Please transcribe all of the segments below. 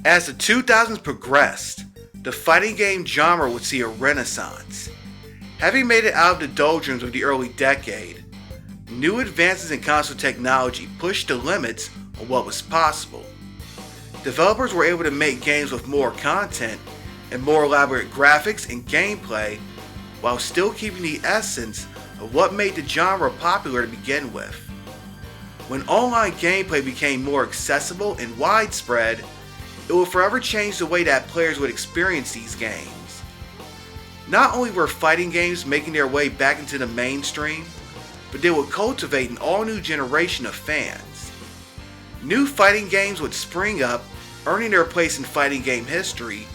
As the 2000s progressed, the fighting game genre would see a renaissance. Having made it out of the doldrums of the early decade, new advances in console technology pushed the limits on what was possible. Developers were able to make games with more content and more elaborate graphics and gameplay while still keeping the essence of what made the genre popular to begin with. When online gameplay became more accessible and widespread, it would forever change the way that players would experience these games. Not only were fighting games making their way back into the mainstream, but they would cultivate an all-new generation of fans. New fighting games would spring up, earning their place in fighting game history,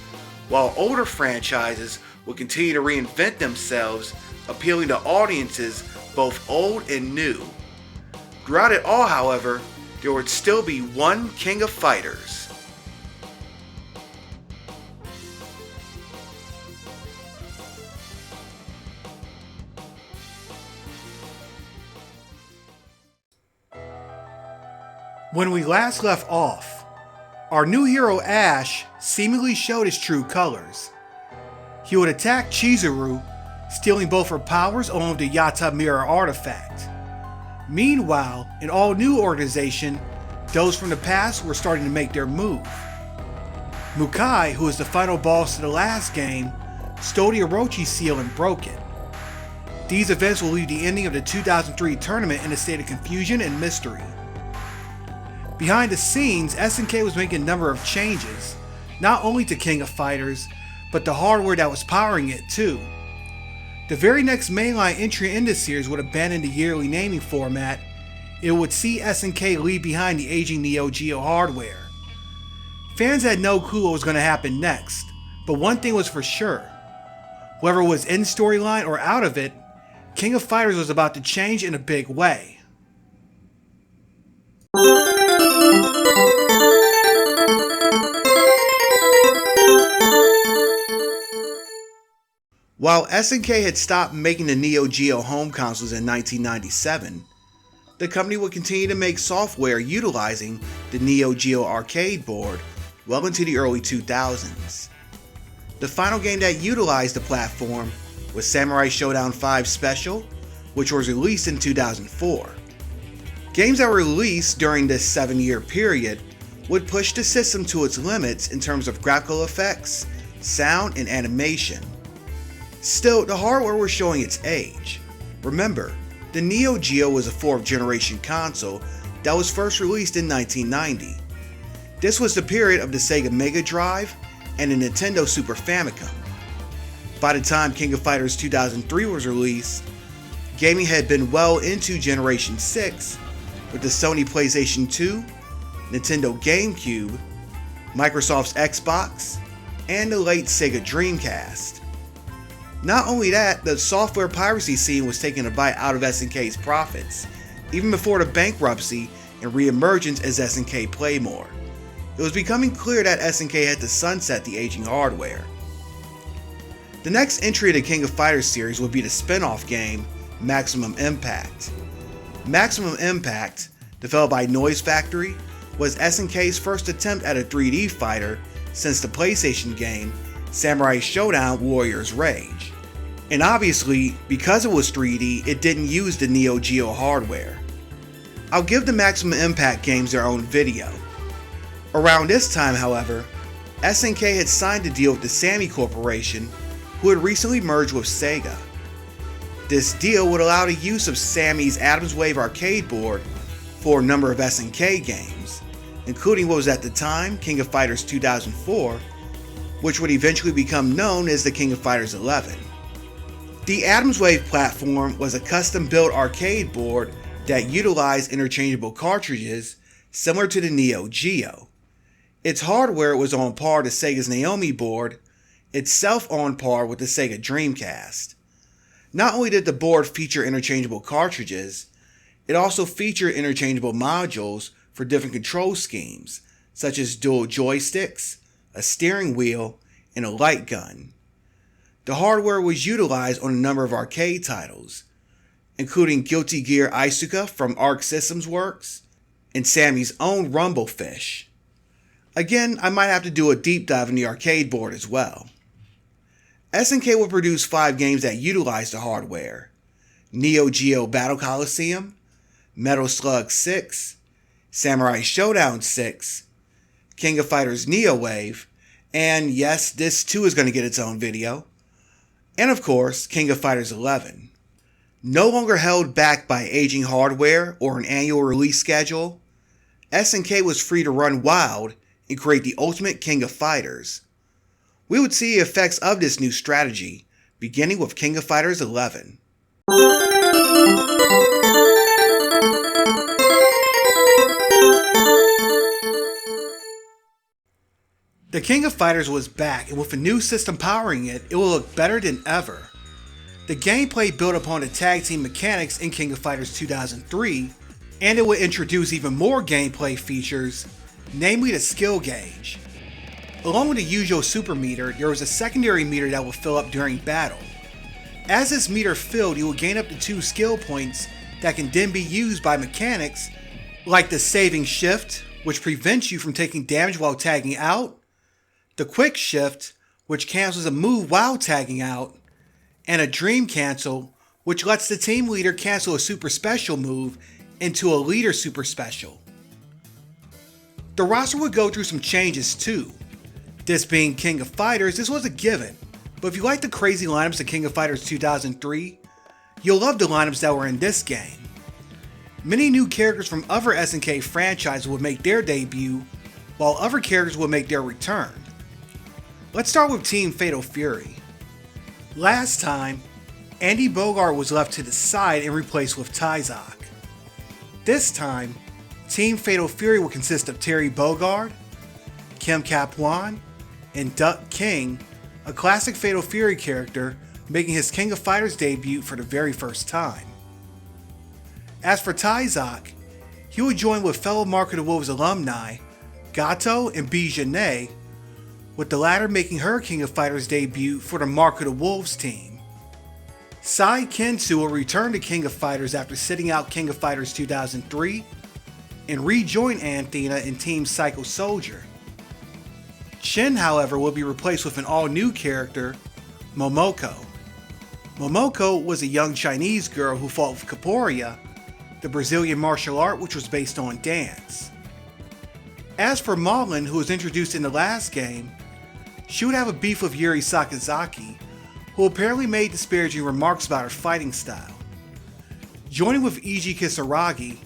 while older franchises would continue to reinvent themselves, appealing to audiences both old and new. Throughout it all, however, there would still be one king of fighters. When we last left off, our new hero Ash seemingly showed his true colors. He would attack Chizuru, stealing both her powers along with the Yata Mirror artifact. Meanwhile, an all-new organization, those from the past were starting to make their move. Mukai, who was the final boss to the last game, stole the Orochi seal and broke it. These events will leave the ending of the 2003 tournament in a state of confusion and mystery. Behind the scenes, SNK was making a number of changes, not only to King of Fighters, but the hardware that was powering it too. The very next mainline entry in this series would abandon the yearly naming format. It would see SNK leave behind the aging Neo Geo hardware. Fans had no clue what was going to happen next, but one thing was for sure. Whether it was in storyline or out of it, King of Fighters was about to change in a big way. While SNK had stopped making the Neo Geo home consoles in 1997, the company would continue to make software utilizing the Neo Geo arcade board well into the early 2000s. The final game that utilized the platform was Samurai Shodown 5 Special, which was released in 2004. Games that were released during this 7-year period would push the system to its limits in terms of graphical effects, sound, and animation. Still, the hardware was showing its age. Remember, the Neo Geo was a 4th generation console that was first released in 1990. This was the period of the Sega Mega Drive and the Nintendo Super Famicom. By the time King of Fighters 2003 was released, gaming had been well into Generation 6 with the Sony PlayStation 2, Nintendo GameCube, Microsoft's Xbox, and the late Sega Dreamcast. Not only that, the software piracy scene was taking a bite out of SNK's profits, even before the bankruptcy and re-emergence as SNK Playmore. It was becoming clear that SNK had to sunset the aging hardware. The next entry of the King of Fighters series would be the spin-off game, Maximum Impact. Maximum Impact, developed by Noise Factory, was SNK's first attempt at a 3D fighter since the PlayStation game, Samurai Shodown Warrior's Rage. And obviously, because it was 3D, it didn't use the Neo Geo hardware. I'll give the Maximum Impact games their own video. Around this time, however, SNK had signed a deal with the Sammy Corporation, who had recently merged with Sega. This deal would allow the use of Sammy's Adams Wave arcade board for a number of SNK games, including what was at the time King of Fighters 2004, which would eventually become known as the King of Fighters 11. The Adams Wave platform was a custom-built arcade board that utilized interchangeable cartridges similar to the Neo Geo. Its hardware was on par to Sega's Naomi board, itself on par with the Sega Dreamcast. Not only did the board feature interchangeable cartridges, it also featured interchangeable modules for different control schemes, such as dual joysticks, a steering wheel, and a light gun. The hardware was utilized on a number of arcade titles, including Guilty Gear Isuka from Arc Systems Works, and Sammy's own Rumblefish. Again, I might have to do a deep dive in the arcade board as well. SNK will produce 5 games that utilize the hardware: Neo Geo Battle Coliseum, Metal Slug 6, Samurai Showdown 6, King of Fighters Neo Wave, and yes, this too is going to get its own video, and of course, King of Fighters 11. No longer held back by aging hardware or an annual release schedule, SNK was free to run wild and create the ultimate King of Fighters. We would see the effects of this new strategy, beginning with King of Fighters 11. The King of Fighters was back, and with a new system powering it, it will look better than ever. The gameplay built upon the tag team mechanics in King of Fighters 2003, and it will introduce even more gameplay features, namely the skill gauge. Along with the usual super meter, there is a secondary meter that will fill up during battle. As this meter filled, you will gain up to 2 skill points that can then be used by mechanics like the saving shift, which prevents you from taking damage while tagging out, the quick shift, which cancels a move while tagging out, and a dream cancel, which lets the team leader cancel a super special move into a leader super special. The roster would go through some changes too. This being King of Fighters, this was a given, but if you like the crazy lineups of King of Fighters 2003, you'll love the lineups that were in this game. Many new characters from other SNK franchises would make their debut, while other characters would make their return. Let's start with Team Fatal Fury. Last time, Andy Bogart was left to the side and replaced with Tyzok. This time, Team Fatal Fury will consist of Terry Bogard, Kim Kaphwan, and Duck King, a classic Fatal Fury character making his King of Fighters debut for the very first time. As for Tyzok, he will join with fellow Mark of the Wolves alumni, Gato and Bijane, with the latter making her King of Fighters debut for the Mark of the Wolves team. Sai Kensu will return to King of Fighters after sitting out King of Fighters 2003 and rejoin Anthena in Team Psycho Soldier. Shin, however, will be replaced with an all-new character, Momoko. Momoko was a young Chinese girl who fought with Capoeira, the Brazilian martial art which was based on dance. As for Marlin, who was introduced in the last game, she would have a beef with Yuri Sakazaki, who apparently made disparaging remarks about her fighting style. Joining with Eiji Kisaragi,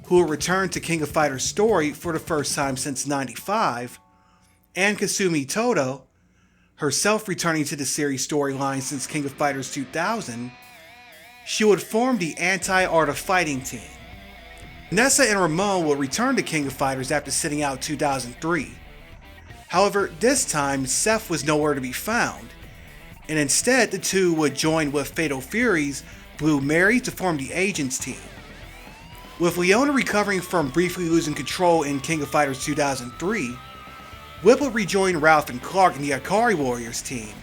who will return to King of Fighters story for the first time since '95, and Kasumi Toto, herself returning to the series storyline since King of Fighters 2000, she would form the Anti-Art of Fighting team. Nessa and Ramon will return to King of Fighters after sitting out 2003. However, this time Seth was nowhere to be found, and instead the two would join with Fatal Fury's Blue Mary to form the Agents team. With Leona recovering from briefly losing control in King of Fighters 2003, Whip will rejoin Ralph and Clark in the Akari Warriors team.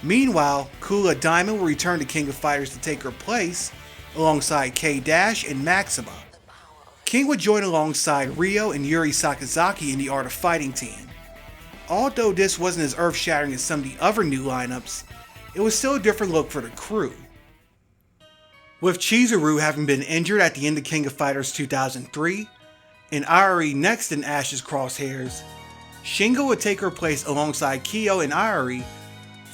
Meanwhile, Kula Diamond will return to King of Fighters to take her place alongside K-Dash and Maxima. King would join alongside Ryo and Yuri Sakazaki in the Art of Fighting team. Although this wasn't as earth-shattering as some of the other new lineups, it was still a different look for the crew. With Chizuru having been injured at the end of King of Fighters 2003, and Airi next in Ash's crosshairs, Shingo would take her place alongside Kyo and Airi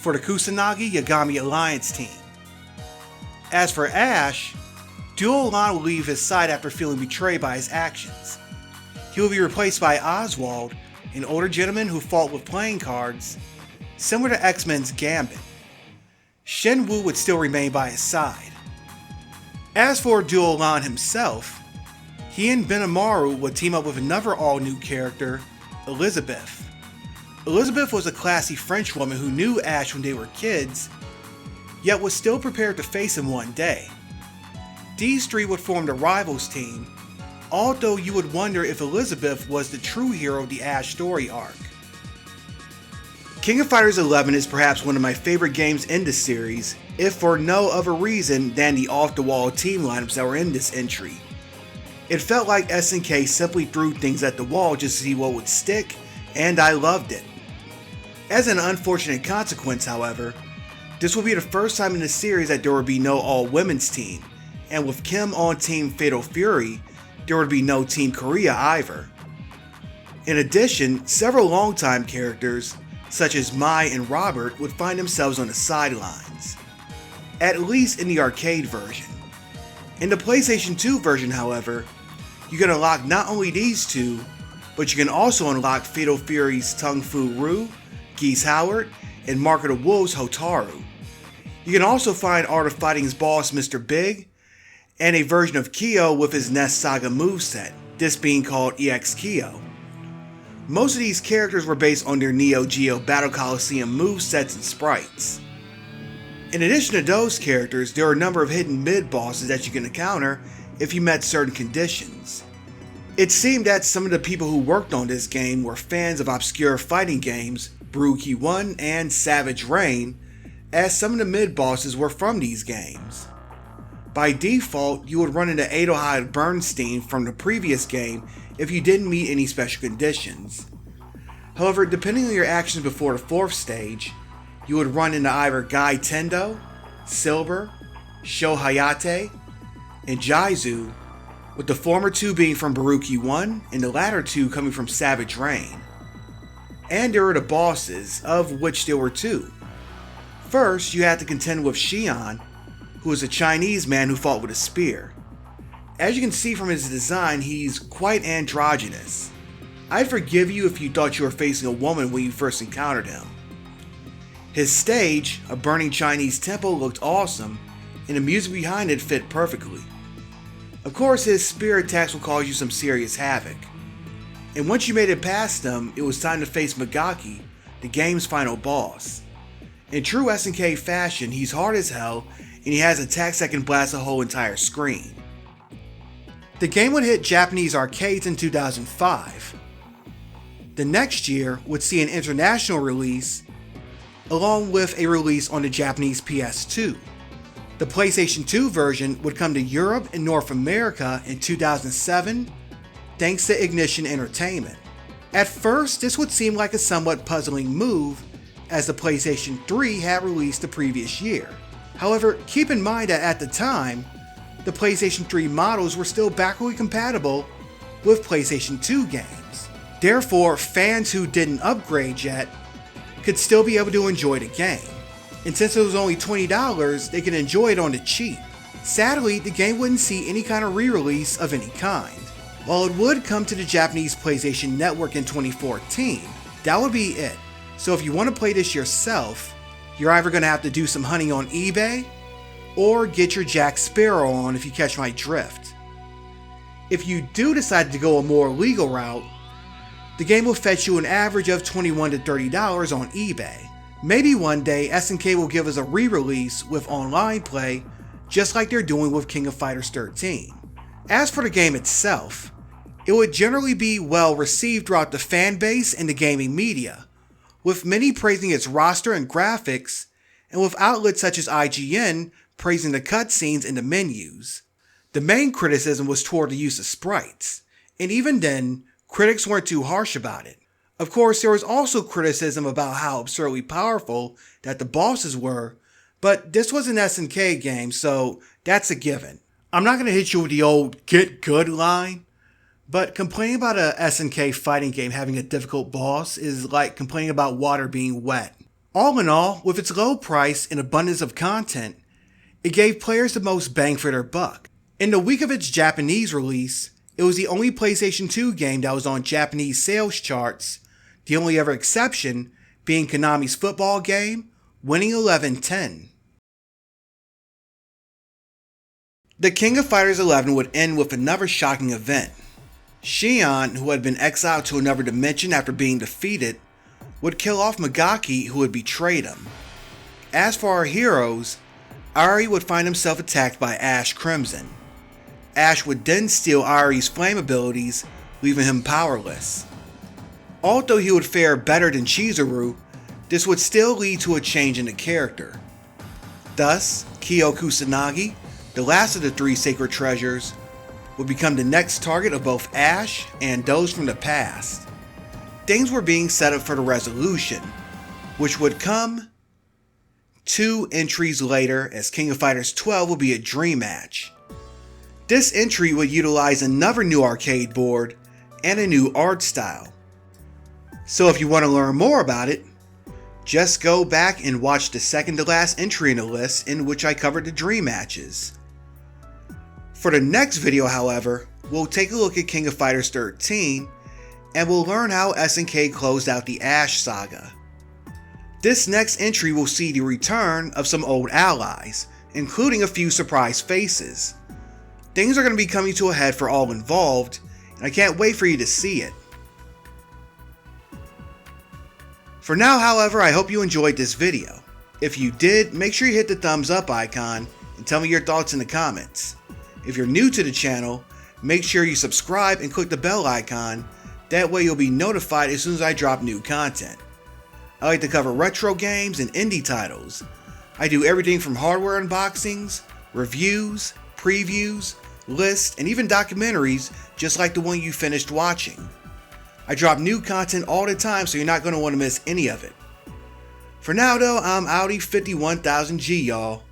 for the Kusanagi Yagami Alliance team. As for Ash, Duo Lon will leave his side after feeling betrayed by his actions. He will be replaced by Oswald, an older gentleman who fought with playing cards, similar to X-Men's Gambit. Shenwu would still remain by his side. As for Duo Lon himself, he and Benimaru would team up with another all-new character, Elizabeth. Elizabeth was a classy French woman who knew Ash when they were kids, yet was still prepared to face him one day. These three would form the Rivals team, although you would wonder if Elizabeth was the true hero of the Ash story arc. King of Fighters 11 is perhaps one of my favorite games in this series, if for no other reason than the off-the-wall team lineups that were in this entry. It felt like SNK simply threw things at the wall just to see what would stick, and I loved it. As an unfortunate consequence, however, this will be the first time in the series that there would be no all-women's team, and with Kim on Team Fatal Fury, there would be no Team Korea either. In addition, several longtime characters, such as Mai and Robert, would find themselves on the sidelines, at least in the arcade version. In the PlayStation 2 version, however, you can unlock not only these two, but you can also unlock Fatal Fury's Tung Fu Rue, Geese Howard, and Mark of the Wolves Hotaru. You can also find Art of Fighting's boss Mr. Big, and a version of Kyo with his Nest Saga moveset, this being called EX Kyo. Most of these characters were based on their Neo Geo Battle Coliseum movesets and sprites. In addition to those characters, there are a number of hidden mid-bosses that you can encounter if you met certain conditions. It seemed that some of the people who worked on this game were fans of obscure fighting games, Baruki 1 and Savage Reign, as some of the mid-bosses were from these games. By default, you would run into Adelheid Bernstein from the previous game if you didn't meet any special conditions. However, depending on your actions before the 4th stage, you would run into either Gai Tendo, Silver, Sho Hayate, and Jaizu, with the former two being from Baruki 1 and the latter two coming from Savage Reign. And there were the bosses, of which there were two. First, you had to contend with Xian, who is a Chinese man who fought with a spear. As you can see from his design, he's quite androgynous. I'd forgive you if you thought you were facing a woman when you first encountered him. His stage, a burning Chinese temple, looked awesome, and the music behind it fit perfectly. Of course, his spear attacks will cause you some serious havoc. And once you made it past him, it was time to face Magaki, the game's final boss. In true SNK fashion, he's hard as hell, and he has attacks that can blast a whole entire screen. The game would hit Japanese arcades in 2005. The next year would see an international release, along with a release on the Japanese PS2. The PlayStation 2 version would come to Europe and North America in 2007, thanks to Ignition Entertainment. At first, this would seem like a somewhat puzzling move, as the PlayStation 3 had released the previous year. However, keep in mind that at the time, the PlayStation 3 models were still backwardly compatible with PlayStation 2 games. Therefore, fans who didn't upgrade yet could still be able to enjoy the game. And since it was only $20, they could enjoy it on the cheap. Sadly, the game wouldn't see any kind of re-release of any kind. While it would come to the Japanese PlayStation Network in 2014, that would be it. So if you want to play this yourself, you're either going to have to do some hunting on eBay, or get your Jack Sparrow on if you catch my drift. If you do decide to go a more legal route, the game will fetch you an average of $21 to $30 on eBay. Maybe one day SNK will give us a re-release with online play, just like they're doing with King of Fighters 13. As for the game itself, it would generally be well received throughout the fan base and the gaming media, with many praising its roster and graphics, and with outlets such as IGN praising the cutscenes and the menus. The main criticism was toward the use of sprites, and even then, critics weren't too harsh about it. Of course, there was also criticism about how absurdly powerful that the bosses were, but this was an SNK game, so that's a given. I'm not going to hit you with the old "get good" line, but complaining about a SNK fighting game having a difficult boss is like complaining about water being wet. All in all, with its low price and abundance of content, it gave players the most bang for their buck. In the week of its Japanese release, it was the only PlayStation 2 game that was on Japanese sales charts, the only ever exception being Konami's football game, Winning 11-10. The King of Fighters 11 would end with another shocking event. Xian, who had been exiled to another dimension after being defeated, would kill off Magaki, who had betrayed him. As for our heroes, Ari would find himself attacked by Ash Crimson. Ash would then steal Ari's flame abilities, leaving him powerless. Although he would fare better than Chizuru, this would still lead to a change in the character. Thus, Kyo Kusanagi, the last of the three sacred treasures, would become the next target of both Ash and those from the past. Things were being set up for the resolution, which would come 2 entries later, as King of Fighters 12 will be a dream match. This entry would utilize another new arcade board and a new art style. So if you want to learn more about it, just go back and watch the second to last entry in the list, in which I covered the dream matches. For the next video, however, we'll take a look at King of Fighters 13 and we'll learn how SNK closed out the Ash Saga. This next entry will see the return of some old allies, including a few surprise faces. Things are going to be coming to a head for all involved, and I can't wait for you to see it. For now, however, I hope you enjoyed this video. If you did, make sure you hit the thumbs up icon and tell me your thoughts in the comments. If you're new to the channel, make sure you subscribe and click the bell icon, that way you'll be notified as soon as I drop new content. I like to cover retro games and indie titles. I do everything from hardware unboxings, reviews, previews, lists, and even documentaries just like the one you finished watching. I drop new content all the time, so you're not going to want to miss any of it. For now though, I'm Audi 51000G, y'all.